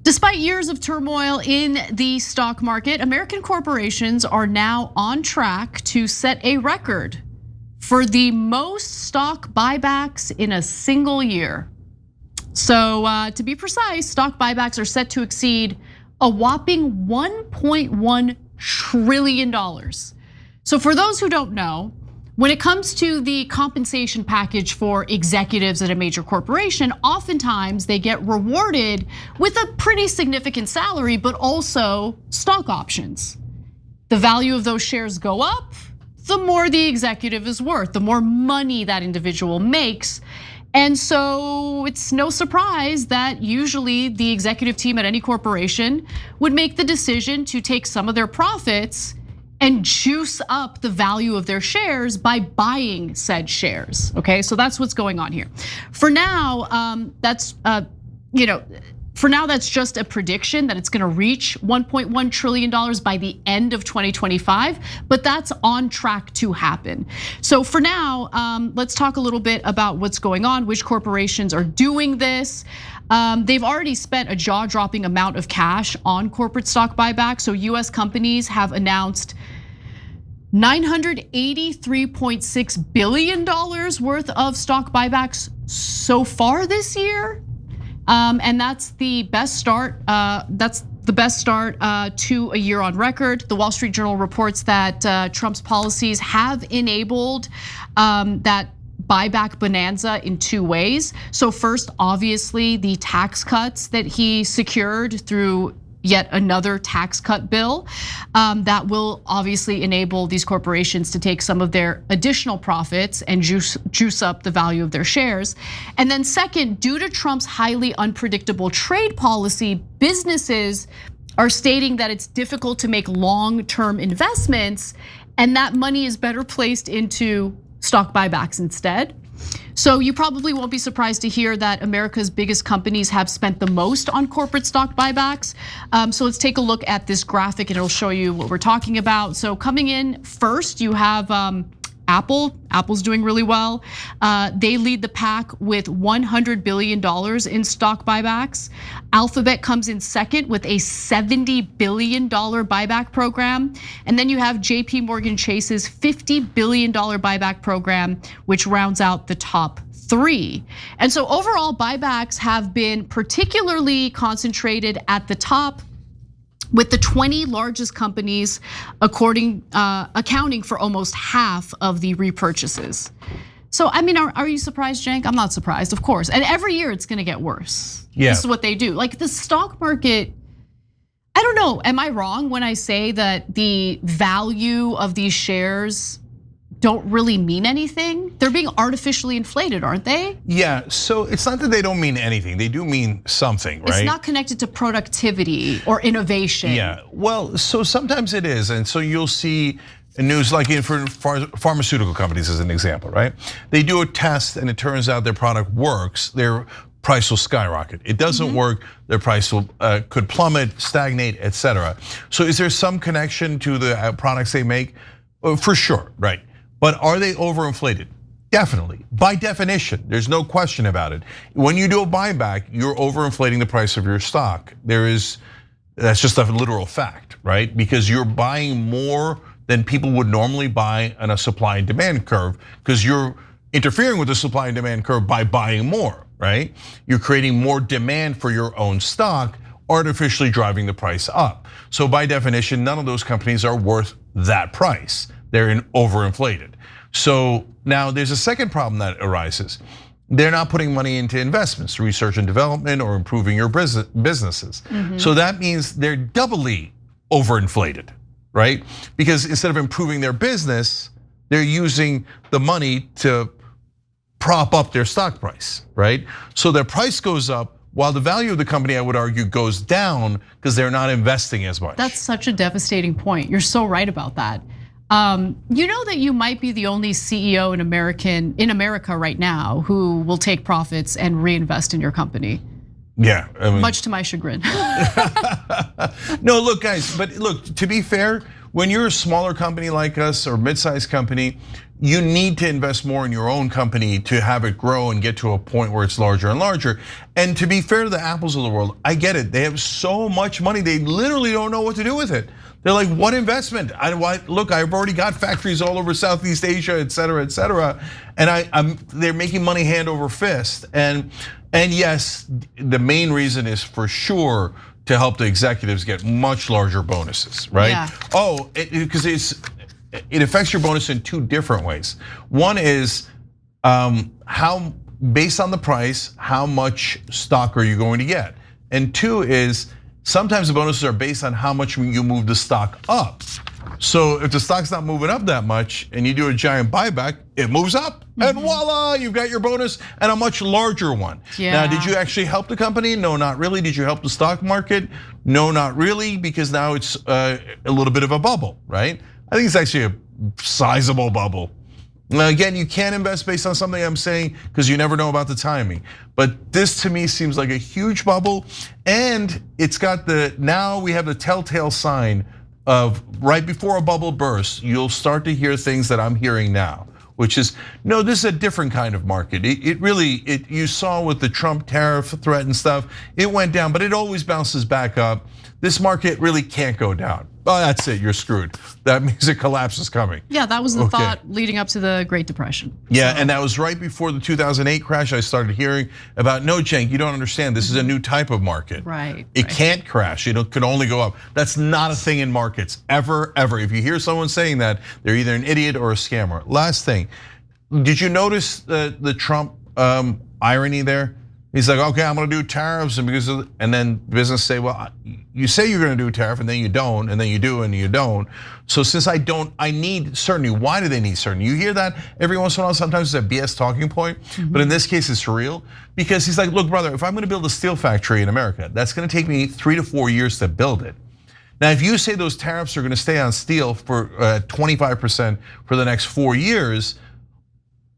Despite years of turmoil in the stock market, American corporations are now on track to set a record for the most stock buybacks in a single year. So to be precise, stock buybacks are set to exceed a whopping $1.1 trillion. So for those who don't know, when it comes to the compensation package for executives at a major corporation, oftentimes they get rewarded with a pretty significant salary, but also stock options. The value of those shares go up, the more the executive is worth, the more money that individual makes. And so it's no surprise that usually the executive team at any corporation would make the decision to take some of their profits and juice up the value of their shares by buying said shares. Okay, so that's what's going on here. For now, that's just a prediction that it's going to reach $1.1 trillion by the end of 2025, but that's on track to happen. So for now, let's talk a little bit about what's going on, which corporations are doing this. They've already spent a jaw-dropping amount of cash on corporate stock buyback. So US companies have announced $983.6 billion worth of stock buybacks so far this year. And that's the best start. That's the best start to a year on record. The Wall Street Journal reports that Trump's policies have enabled that buyback bonanza in two ways. So first, obviously, the tax cuts that he secured through yet another tax cut bill that will obviously enable these corporations to take some of their additional profits and juice up the value of their shares. And then second, due to Trump's highly unpredictable trade policy, businesses are stating that it's difficult to make long-term investments, and that money is better placed into stock buybacks instead. So you probably won't be surprised to hear that America's biggest companies have spent the most on corporate stock buybacks. So let's take a look at this graphic and it'll show you what we're talking about. So coming in first, you have Apple. Apple's doing really well. They lead the pack with $100 billion in stock buybacks. Alphabet comes in second with a $70 billion buyback program. And then you have JP Morgan Chase's $50 billion buyback program, which rounds out the top three. And so overall, buybacks have been particularly concentrated at the top, with the 20 largest companies accounting for almost half of the repurchases. So, I mean, are you surprised, Cenk? I'm not surprised, of course. And every year it's gonna get worse. Yeah. This is what they do. Like the stock market, I don't know, am I wrong when I say that the value of these shares don't really mean anything? They're being artificially inflated, aren't they? Yeah, so it's not that they don't mean anything. They do mean something, right? It's not connected to productivity or innovation. Yeah, well, so sometimes it is. And so you'll see news like for pharmaceutical companies as an example, right? They do a test and it turns out their product works, their price will skyrocket. It doesn't work, their price will could plummet, stagnate, etc. So is there some connection to the products they make? For sure, right? But are they overinflated? Definitely, by definition, there's no question about it. When you do a buyback, you're overinflating the price of your stock. That's just a literal fact, right? Because you're buying more than people would normally buy on a supply and demand curve, because you're interfering with the supply and demand curve by buying more, right? You're creating more demand for your own stock, artificially driving the price up. So by definition, none of those companies are worth that price. They're overinflated. So now there's a second problem that arises. They're not putting money into investments, research and development, or improving your businesses. So that means they're doubly overinflated, right? Because instead of improving their business, they're using the money to prop up their stock price, right? So their price goes up while the value of the company, I would argue, goes down because they're not investing as much. That's such a devastating point. You're so right about that. You know that you might be the only CEO in America right now who will take profits and reinvest in your company. Yeah, I mean, much to my chagrin. No, look, guys, but look, to be fair, when you're a smaller company like us or mid-sized company, you need to invest more in your own company to have it grow and get to a point where it's larger and larger. And to be fair to the Apples of the world, I get it. They have so much money, they literally don't know what to do with it. They're like, what investment? Look, I've already got factories all over Southeast Asia, et cetera, and they're making money hand over fist. And yes, the main reason is for sure to help the executives get much larger bonuses, right? Yeah. Because it affects your bonus in two different ways. One is how, based on the price, how much stock are you going to get? And two is sometimes the bonuses are based on how much you move the stock up. So if the stock's not moving up that much and you do a giant buyback, it moves up and voila, you've got your bonus and a much larger one. Yeah. Now, did you actually help the company? No, not really. Did you help the stock market? No, not really, because now it's a little bit of a bubble, right? I think it's actually a sizable bubble. Now, again, you can't invest based on something I'm saying because you never know about the timing. But this to me seems like a huge bubble, and it's got now we have the telltale sign of right before a bubble bursts, you'll start to hear things that I'm hearing now, which is, no, this is a different kind of market. You saw with the Trump tariff threat and stuff, it went down, but it always bounces back up. This market really can't go down. Oh, that's it, you're screwed. That means a collapse is coming. Yeah, that was the thought leading up to the Great Depression. Yeah, and that was right before the 2008 crash. I started hearing about, no, Cenk, you don't understand. This is a new type of market. Right. It can't crash, it could only go up. That's not a thing in markets, ever. If you hear someone saying that, they're either an idiot or a scammer. Last thing, did you notice the Trump irony there? He's like, okay, I'm gonna do tariffs, and then business say, well, you say you're gonna do a tariff, and then you don't, and then you do, and you don't. So since I don't, I need certainty. Why do they need certainty? You hear that every once in a while. Sometimes it's a BS talking point, but in this case, it's real because he's like, look, brother, if I'm gonna build a steel factory in America, that's gonna take me 3 to 4 years to build it. Now, if you say those tariffs are gonna stay on steel for 25% for the next 4 years.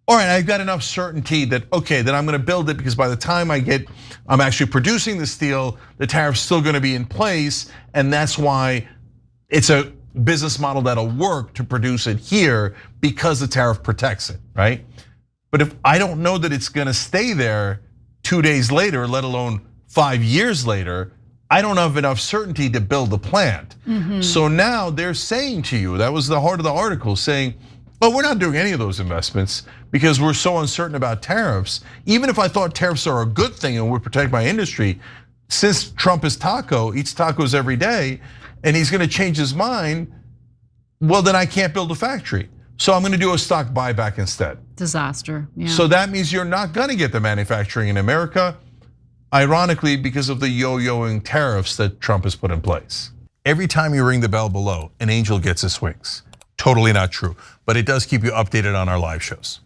All right, I've got enough certainty that, okay, that I'm gonna build it because by the time I'm actually producing the steel, the tariff's still gonna be in place, and that's why it's a business model that'll work to produce it here because the tariff protects it, right? But if I don't know that it's gonna stay there 2 days later, let alone 5 years later, I don't have enough certainty to build the plant. So now they're saying to you, that was the heart of the article, saying, well, we're not doing any of those investments because we're so uncertain about tariffs. Even if I thought tariffs are a good thing and would protect my industry, since Trump is eats tacos every day, and he's gonna change his mind, well, then I can't build a factory. So I'm gonna do a stock buyback instead. Disaster, yeah. So that means you're not gonna get the manufacturing in America, ironically, because of the yo-yoing tariffs that Trump has put in place. Every time you ring the bell below, an angel gets its wings. Totally not true, but it does keep you updated on our live shows.